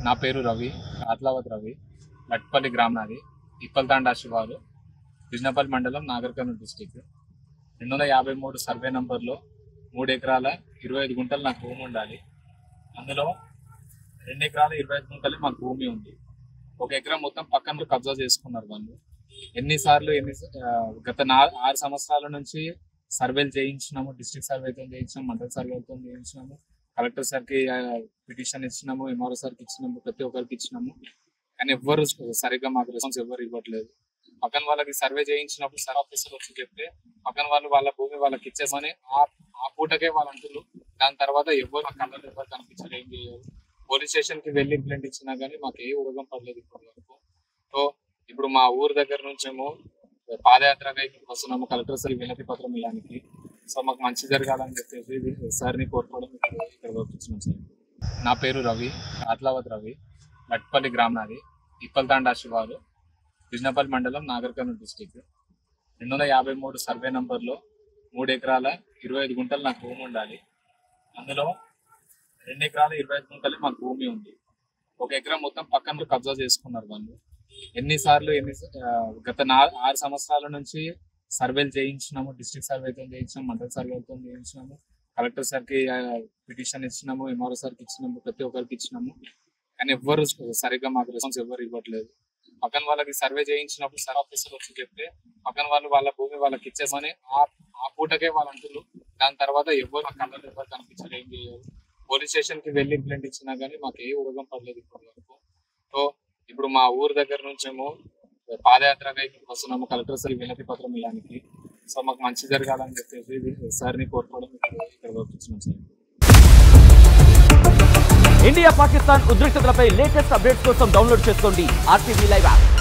నా పేరు రవి, ఆత్లావత్ రవి. లట్పల్లి గ్రామనాది, ఇప్పల్తాండా శివారు, బిజినపల్లి మండలం, నాగర్ కర్నూలు డిస్టిక్. 253 సర్వే నంబర్లో 3 ఎకరాల 25 గుంటలు నాకు భూమి ఉండాలి. అందులో 2 ఎకరాల 25 గుంటలు మాకు భూమి ఉంది. 1 ఎకరం మొత్తం పక్కన కబ్జా చేసుకున్నారు వాళ్ళు. గత 6 సంవత్సరాల నుంచి సర్వేలు చేయించినాము, డిస్ట్రిక్ట్ సర్వేతో చేయించినాము, మండల సర్వేతో చేయించినాము, కలెక్టర్ సార్కి పిటిషన్ ఇచ్చినాము, ఎంఆర్ఓ సార్కి ఇచ్చినాము, ప్రతి ఒక్కరికి ఇచ్చినాము. కానీ ఎవ్వరు సరిగ్గా మాకు రెస్పాన్స్ ఎవ్వరు ఇవ్వట్లేదు. పక్కన వాళ్ళకి సర్వే చేయించినప్పుడు సర్ ఆఫీసర్ వచ్చి చెప్తే పక్కన వాళ్ళు వాళ్ళ భూమి వాళ్ళకి ఇచ్చేమని ఆ పూటకే వాళ్ళు అంటున్నారు. దాని తర్వాత ఎవరు కళ్ళలో ఎవరు కనిపించారు, ఏం చేయరు. పోలీస్ స్టేషన్ కి వెళ్ళి ఇంప్లైంట్ ఇచ్చినా కానీ మాకు ఏ ఉపయోగం పడలేదు ఇప్పటి వరకు. సో ఇప్పుడు మా ఊరు దగ్గర నుంచేమో పాదయాత్రగా ఇక్కడికి వస్తున్నాము, కలెక్టర్ సార్ వినతి పత్రం ఇవ్వడానికి. సో మాకు మంచి జరగాలని చెప్పేసి సార్ని కోరుకోవడం ఇక్కడ వచ్చినాం సార్. నా పేరు రవి, ఆత్లావత్ రవి. లట్పల్లి గ్రామనాది, ఇప్పల్తాండా శివారు, బిజినపల్లి మండలం, నాగర్ కర్నూలు డిస్టిక్. 253 సర్వే నంబర్లో 3 ఎకరాల 25 గుంటలు నాకు భూమి ఉండాలి. అందులో 2 ఎకరాల 25 గుంటలు మాకు భూమి ఉంది. 1 ఎకరం మొత్తం పక్కన కబ్జా చేసుకున్నారు వాళ్ళు. గత 6 సంవత్సరాల నుంచి సర్వేలు చేయించినాము, డిస్ట్రిక్ట్ సర్వేతో చేయించినాము, మండల సర్వేతో చేయించినాము, కలెక్టర్ సార్కి పిటిషన్ ఇచ్చినాము, ఎంఆర్ఓ సార్కి ఇచ్చినాము, ప్రతి ఒక్కరికి ఇచ్చినాము. కానీ ఎవ్వరు సరిగ్గా మాకు రెస్పాన్స్ ఎవ్వరు ఇవ్వట్లేదు. పక్కన వాళ్ళకి సర్వే చేయించినప్పుడు సర్ ఆఫీసర్ వచ్చి చెప్తే పక్కన వాళ్ళు వాళ్ళ భూమి వాళ్ళకి ఇచ్చేమని ఆ పూటకే వాళ్ళు అంటున్నారు. దాని తర్వాత ఎవరు కళ్ళలో ఎవరు కనిపించారు, ఏం చేయరు. పోలీస్ స్టేషన్ కి వెళ్ళి ఇంప్లైంట్ ఇచ్చినా కానీ మాకు ఏ ఉపయోగం పడలేదు ఇప్పటి వరకు. సో ఇప్పుడు మా ఊరు దగ్గర నుంచేమో పాదయాత్రగా ఇక్కడికి వస్తున్నాము, కలెక్టర్ సార్ వినతి పత్రం ఇవ్వడానికి. సో మాకు మంచి జరగాలని చెప్పేసి సార్ని కోరుకోవడం ఇక్కడ వచ్చినాం సార్. ఇండియా పాకిస్తాన్ ఉద్రిక్తతలపై లేటెస్ట్ అప్డేట్స్ కోసం డౌన్లోడ్ చేసుకోండి RTV లైవ్ యాప్.